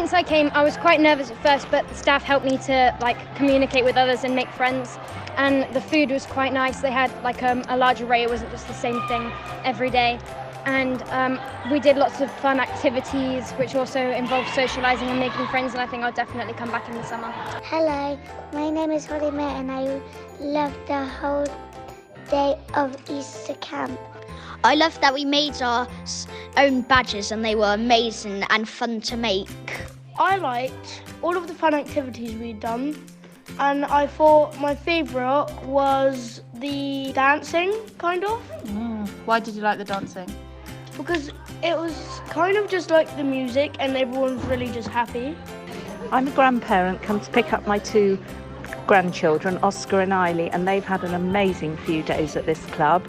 Since I came, I was quite nervous at first, but the staff helped me to communicate with others and make friends. And the food was quite nice. They had a large array. It wasn't just the same thing every day. And we did lots of fun activities, which also involved socialising and making friends. And I think I'll definitely come back in the summer. Hello, my name is Holly May, and I loved the whole day of Easter camp. I loved that we made our own badges and they were amazing and fun to make. I liked all of the fun activities we'd done, and I thought my favourite was the dancing, kind of. Why did you like the dancing? Because it was kind of just like the music and everyone's really just happy. I'm a grandparent, come to pick up my 2 grandchildren, Oscar and Eiley, and they've had an amazing few days at this club.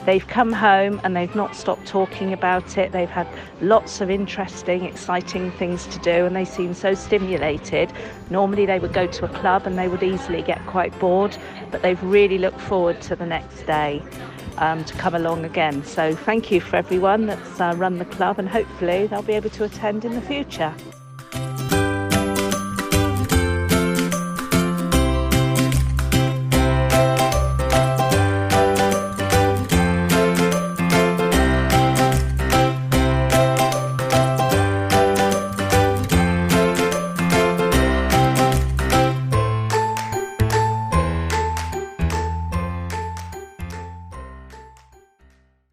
They've come home and they've not stopped talking about it. They've had lots of interesting, exciting things to do, and they seem so stimulated. Normally they would go to a club and they would easily get quite bored, but they've really looked forward to the next day to come along again. So thank you for everyone that's run the club, and hopefully they'll be able to attend in the future.